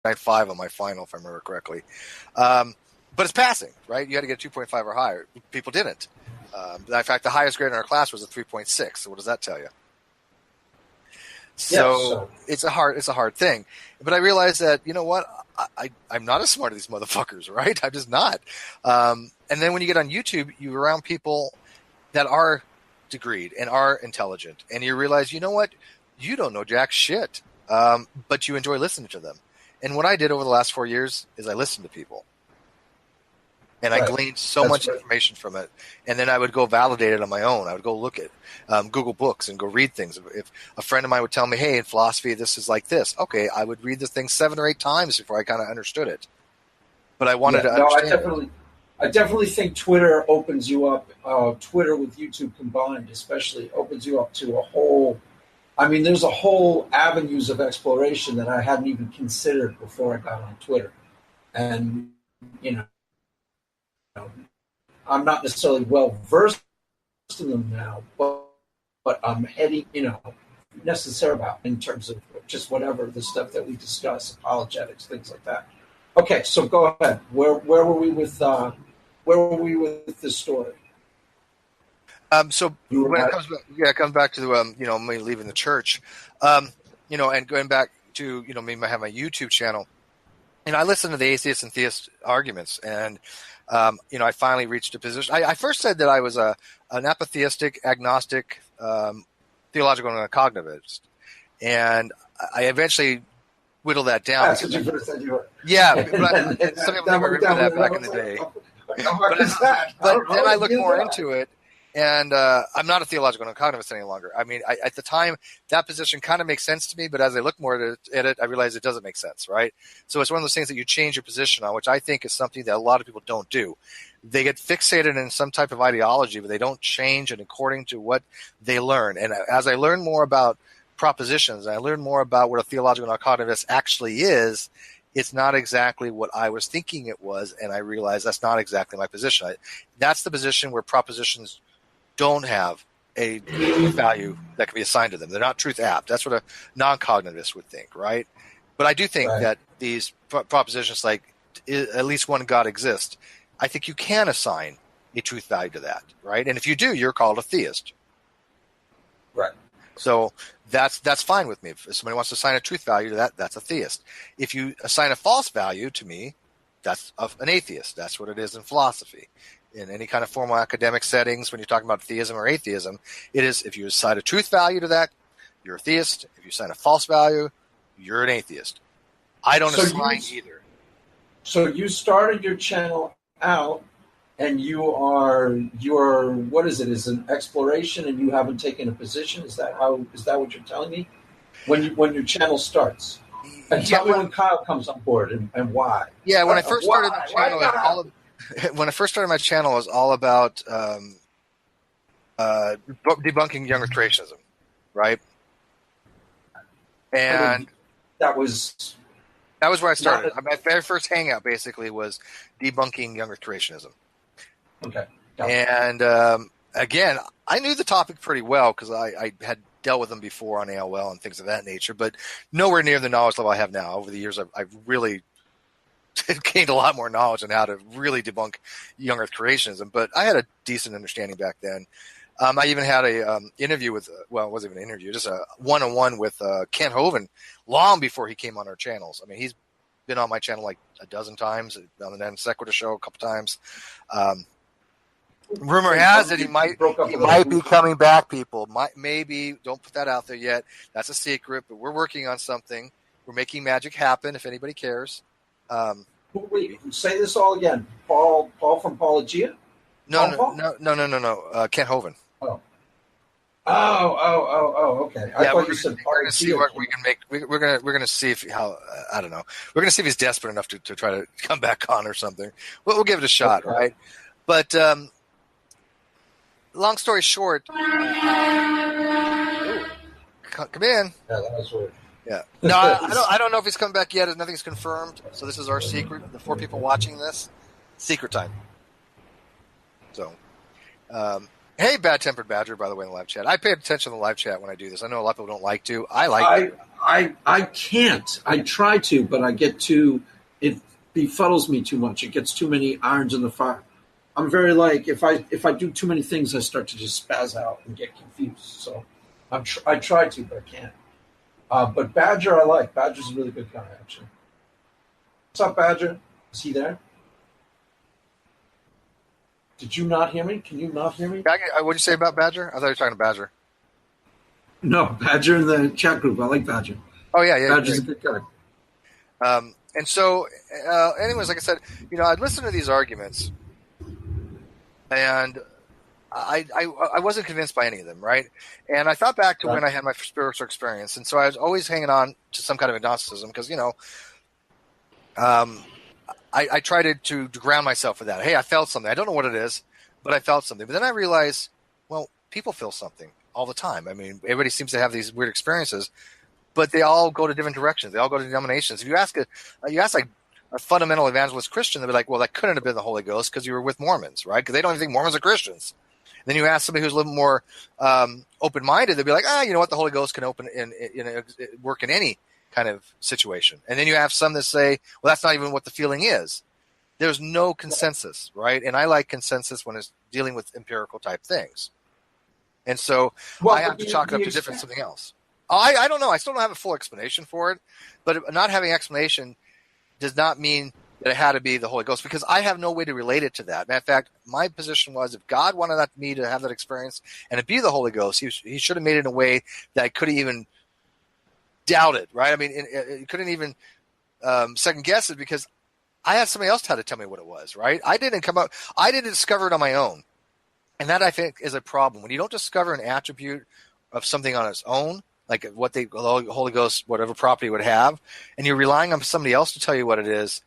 on my final, if I remember correctly. But it's passing, right? You had to get a 2.5 or higher. People didn't. In fact, the highest grade in our class was a 3.6. So what does that tell you? So it's a hard thing. But I realized that, you know what? I'm not as smart as these motherfuckers, right? I'm just not. And then when you get on YouTube, you're around people that are degreed and are intelligent. And you realize, you know what? You don't know jack shit. But you enjoy listening to them. And what I did over the last 4 years is I listened to people. And I gleaned so much information from it. And then I would go validate it on my own. I would go look at Google Books and go read things. If a friend of mine would tell me, hey, in philosophy, this is like this. Okay, I would read this thing 7 or 8 times before I kind of understood it. But I wanted to understand. I definitely think Twitter opens you up, Twitter with YouTube combined especially, opens you up to a whole, there's a whole avenues of exploration that I hadn't even considered before I got on Twitter. And, I'm not necessarily well versed in them now, but I'm heading, necessary about in terms of just whatever the stuff that we discuss, apologetics, things like that. Okay, so go ahead. Where were we with this story? So when it comes back to me leaving the church, and going back to me have my YouTube channel, and I listen to the atheist and theist arguments, and I finally reached a position. I first said that I was an apatheistic, agnostic, theological and a cognitivist, and I eventually whittled that down. That's what you first said you were. Yeah, some people never remember that back in the day. But then I looked more into it, and I'm not a theological and cognitivist any longer. At the time, that position kind of makes sense to me, but as I look more at it, I realize it doesn't make sense, right? So it's one of those things that you change your position on, which I think is something that a lot of people don't do. They get fixated in some type of ideology, but they don't change it according to what they learn. And as I learn more about propositions, and I learn more about what a theological and cognitivist actually is, it's not exactly what I was thinking it was, and I realized that's not exactly my position. That's the position where propositions don't have a value that can be assigned to them. They're not truth apt. That's what a non-cognitivist would think, right? But I do think that these propositions like at least one God exists, I think you can assign a truth value to that, right? And if you do, you're called a theist. Right. So that's fine with me. If somebody wants to assign a truth value to that, that's a theist. If you assign a false value to me, that's an atheist. That's what it is in philosophy. In any kind of formal academic settings, when you're talking about theism or atheism, it is if you assign a truth value to that, you're a theist. If you assign a false value, you're an atheist. I don't assign either. So you started your channel out, and you're what is it? Is an exploration, and you haven't taken a position? Is that what you're telling me? When your channel starts, and tell me when Kyle comes on board and why. Yeah, when I first started my channel, when I first started my channel, it was all about debunking young Earth creationism, right? And that was where I started. My very first hangout basically was debunking young Earth creationism. Okay. And again, I knew the topic pretty well because I had dealt with them before on AOL and things of that nature, but nowhere near the knowledge level I have now. Over the years, I've really gained a lot more knowledge on how to really debunk young Earth creationism, but I had a decent understanding back then. I even had a interview with, it wasn't even an interview, just a one-on-one with Kent Hovind long before he came on our channels. He's been on my channel like a dozen times, on the NonSequitur show a couple times. Rumor has it he might be coming back, people. Maybe, don't put that out there yet. That's a secret, but we're working on something. We're making magic happen, if anybody cares. Wait, say this all again. Paul from Apologia? No. Kent Hovind. Okay. I thought you said we're gonna see what we can make. We're gonna see I don't know. We're gonna see if he's desperate enough to try to come back on or something. We'll give it a shot, okay. Right? But long story short, come in. Yeah, that was weird. Yeah. No, I don't know if he's come back yet. Nothing's confirmed. So this is our secret. The 4 people watching this, secret time. So, Hey, Bad Tempered Badger, by the way, in the live chat. I pay attention to the live chat when I do this. I know a lot of people don't like to. I like it. I can't. I try to, but I get too. It befuddles me too much. It gets too many irons in the fire. I'm very like if I do too many things, I start to just spaz out and get confused. So I try to, but I can't. But Badger, I like. Badger's a really good guy, actually. What's up, Badger? Is he there? Did you not hear me? Can you not hear me? What did you say about Badger? I thought you were talking to Badger. No, Badger in the chat group. I like Badger. Oh, yeah. Badger's a good guy. And so, anyways, like I said, I'd listen to these arguments, and I wasn't convinced by any of them, right? And I thought back to when I had my spiritual experience, and so I was always hanging on to some kind of agnosticism because, I tried to ground myself with that. Hey, I felt something. I don't know what it is, but I felt something. But then I realized, well, people feel something all the time. I mean, everybody seems to have these weird experiences, but they all go to different directions. They all go to denominations. If you ask like a fundamental evangelist Christian, they'll be like, well, that couldn't have been the Holy Ghost because you were with Mormons, right? Because they don't even think Mormons are Christians. Then you ask somebody who's a little more open-minded, they'll be like, you know what, the Holy Ghost can work in any kind of situation. And then you have some that say, well, that's not even what the feeling is. There's no consensus, right? And I like consensus when it's dealing with empirical type things. And so I have to chalk it up to something else. I don't know. I still don't have a full explanation for it, but not having explanation does not mean that it had to be the Holy Ghost because I have no way to relate it to that. Matter of fact, my position was if God wanted me to have that experience and it be the Holy Ghost, he should have made it in a way that I couldn't even doubt it, right? I mean, you couldn't even second guess it because I had somebody else try to tell me what it was, right? I didn't discover it on my own. And that I think is a problem. When you don't discover an attribute of something on its own, like what the Holy Ghost, whatever property would have, and you're relying on somebody else to tell you what it is,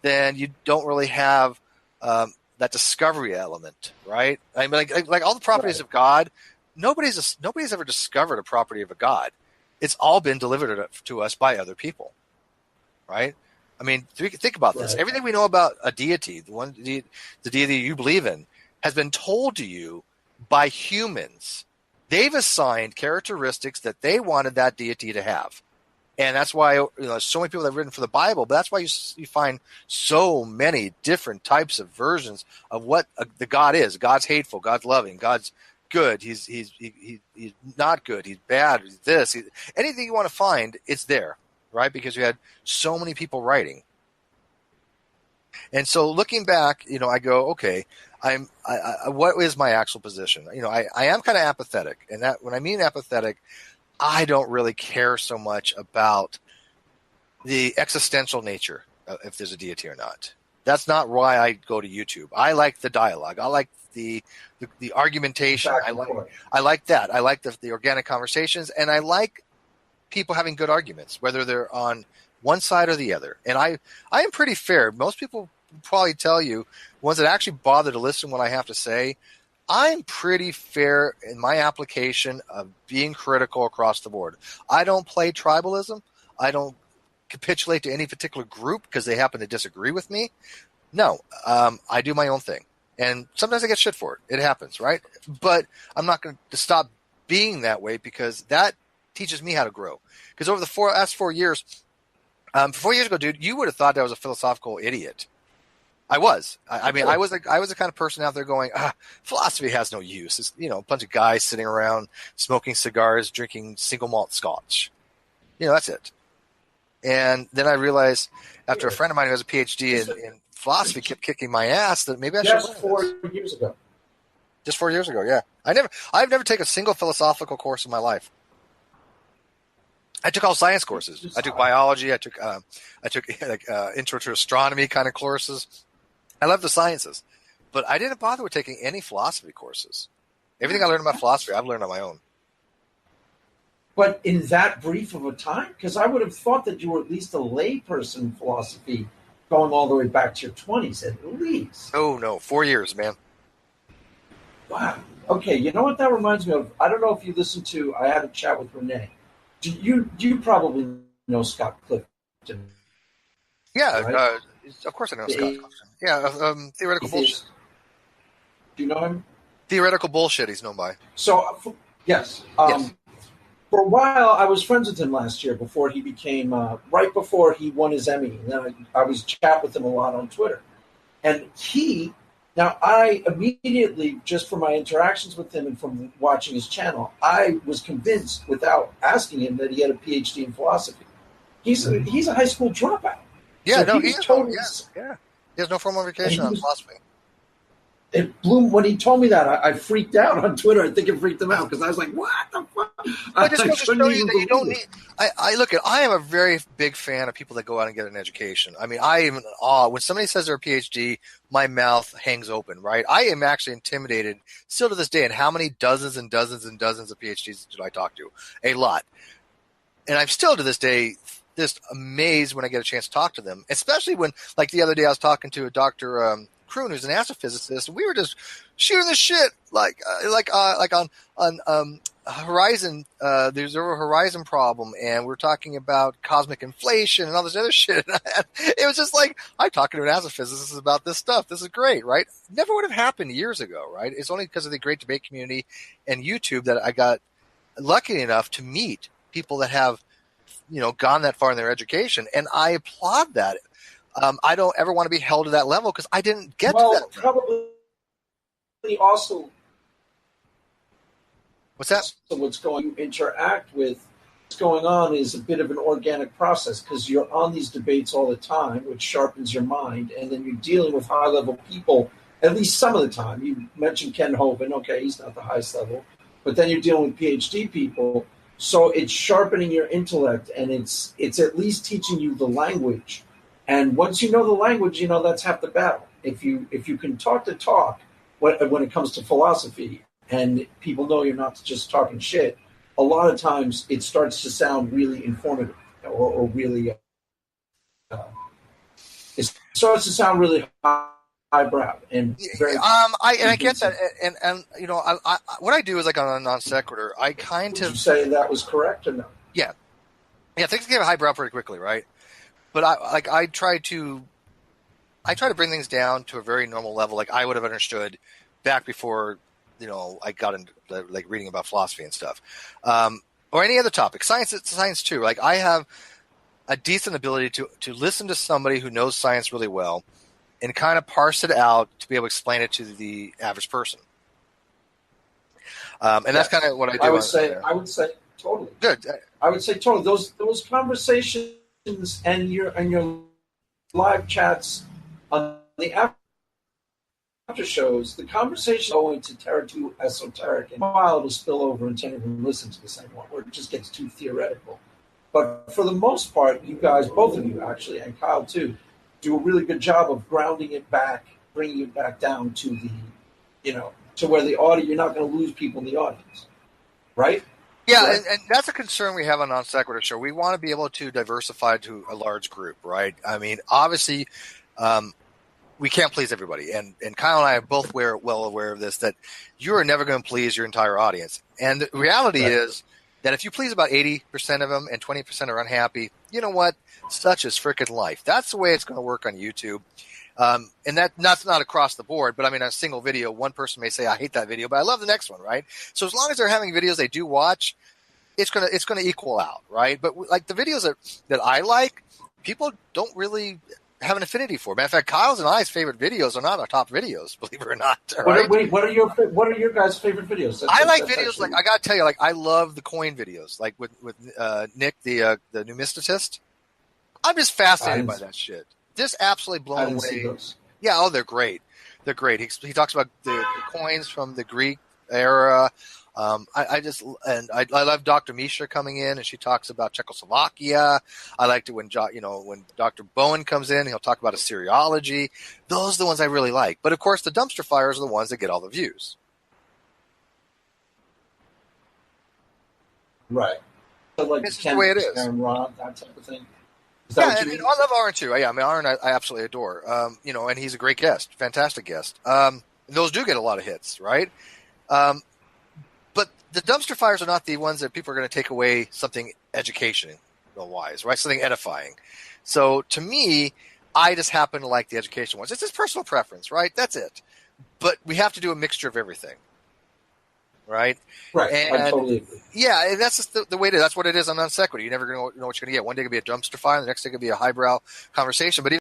then you don't really have that discovery element, right? I mean, like all the properties of God, nobody's ever discovered a property of a God. It's all been delivered to us by other people, right? I mean, think about this. Everything we know about a deity, the deity you believe in, has been told to you by humans. They've assigned characteristics that they wanted that deity to have. And that's why so many people have written for the Bible, but that's why you find so many different types of versions of what the God is. God's hateful, God's loving, God's good, he's not good, he's bad, he's this. Anything you want to find, it's there, right? Because you had so many people writing. And so looking back, I go, okay, what is my actual position? I am kind of apathetic, and that when I mean apathetic, I don't really care so much about the existential nature of if there's a deity or not. That's not why I go to YouTube. I like the dialogue. I like the argumentation. I like that. I like the organic conversations, and I like people having good arguments, whether they're on one side or the other. And I am pretty fair. Most people probably tell you, ones that actually bother to listen to what I have to say, I'm pretty fair in my application of being critical across the board. I don't play tribalism. I don't capitulate to any particular group because they happen to disagree with me. No, I do my own thing. And sometimes I get shit for it. It happens, right? But I'm not going to stop being that way because that teaches me how to grow. Because over the last 4 years, 4 years ago, dude, you would have thought I was a philosophical idiot. I was. I mean, I was the kind of person out there going, philosophy has no use. It's, a bunch of guys sitting around smoking cigars, drinking single malt scotch. That's it. And then I realized after a friend of mine who has a PhD in philosophy kept kicking my ass that maybe I should. Just 4 years ago. Just 4 years ago, yeah. I've never taken a single philosophical course in my life. I took all science courses. I took biology. I took intro to astronomy kind of courses. I love the sciences, but I didn't bother with taking any philosophy courses. Everything I learned about philosophy, I've learned on my own. But in that brief of a time, because I would have thought that you were at least a layperson in philosophy, going all the way back to your 20s at least. Oh no, 4 years, man. Wow. Okay, you know what that reminds me of? I don't know if you listened to. I had a chat with Renee. Do you probably know Scott Clifton? Yeah, right? Of course I know Scott Clifton. Yeah, theoretical bullshit. Do you know him? Theoretical bullshit he's known by. So, yes. Yes. For a while, I was friends with him last year before he became, right before he won his Emmy. And then I was chat with him a lot on Twitter. And now I immediately, just from my interactions with him and from watching his channel, I was convinced without asking him that he had a PhD in philosophy. He's a high school dropout. Yeah, so no, he was totally. Yeah. He has no formal education on philosophy. It blew when he told me that. I freaked out on Twitter. I think it freaked him out because I was like, "What the fuck?" I just want to show you that you don't need. I am a very big fan of people that go out and get an education. I mean, I am in awe when somebody says they're a PhD. My mouth hangs open. Right? I am actually intimidated still to this day. And how many dozens and dozens and dozens of PhDs did I talk to? A lot. And I'm still to this day just amazed when I get a chance to talk to them, especially when, like the other day, I was talking to a Dr. Kroon, who's an astrophysicist, and we were just shooting the shit like on Horizon. There's a Horizon problem, and we're talking about cosmic inflation and all this other shit. It was just like, I'm talking to an astrophysicist about this stuff. This is great, right? Never would have happened years ago, right? It's only because of the great debate community and YouTube that I got lucky enough to meet people that have, gone that far in their education, and I applaud that. I don't ever want to be held to that level because I didn't get to that. Probably also. What's that? So what's going to interact with what's going on is a bit of an organic process because you're on these debates all the time, which sharpens your mind, and then you're dealing with high-level people at least some of the time. You mentioned Ken Hovind. Okay, he's not the highest level, but then you're dealing with PhD people. So it's sharpening your intellect, and it's at least teaching you the language. And once you know the language, that's half the battle. If you can talk the talk when it comes to philosophy, and people know you're not just talking shit, a lot of times it starts to sound really informative or really. It starts to sound really highbrow and very. I get that, and what I do is like on a non-sequitur, I kind of. Would you say that was correct or no? Yeah, things get highbrow pretty quickly, right? But I try to bring things down to a very normal level, like I would have understood back before, I got into like reading about philosophy and stuff, or any other topic. Science too. Like I have a decent ability to listen to somebody who knows science really well, and kind of parse it out to be able to explain it to the average person. And that's kind of what I do. I would say totally. Good. I would say totally. Those conversations and your live chats on the after shows, the conversation go into too esoteric, and a while it'll spill over and tend to listen to the same one, where it just gets too theoretical. But for the most part, you guys, both of you actually, and Kyle too, do a really good job of grounding it back, bringing it back down to the, to where the audience, you're not going to lose people in the audience, right? Yeah, and that's a concern we have on Non-Sequitur Show. We want to be able to diversify to a large group, right? I mean, obviously, we can't please everybody. And Kyle and I are both well aware of this, that you are never going to please your entire audience. And the reality is that if you please about 80% of them and 20% are unhappy, you know what? Such is freaking life. That's the way it's going to work on YouTube. And that's not across the board, but I mean, a single video, one person may say, I hate that video, but I love the next one, right? So as long as they're having videos they do watch, it's going to equal out, right? But like the videos that I like, people don't really have an affinity for. Matter of fact, Kyle's and I's favorite videos are not our top videos, believe it or not. Right? What are your guys' favorite videos? I like videos like, I got to tell you, like I love the coin videos, like with Nick, the numismatist. I'm just fascinated by that shit. Just absolutely blown away. Yeah, they're great. They're great. He talks about the coins from the Greek era. I love Dr. Misha coming in and she talks about Czechoslovakia. I liked it when Dr. Bowen comes in, he'll talk about Assyriology. Those are the ones I really like. But of course, the dumpster fires are the ones that get all the views. Right. So like this is the way it is. Aaron Rod, that type of thing. Yeah, and I love Aaron too. Yeah, I mean, Aaron I absolutely adore. And he's a great guest, fantastic guest. Those do get a lot of hits, right? But the dumpster fires are not the ones that people are going to take away something educational-wise, right? Something edifying. So to me, I just happen to like the education ones. It's just personal preference, right? That's it. But we have to do a mixture of everything. right? Right. And I totally agree. yeah, and that's just the way it is. That's what it is on Non Sequitur. You never know what you're going to get. One day it could be a dumpster fire, the next day it could be a highbrow conversation. But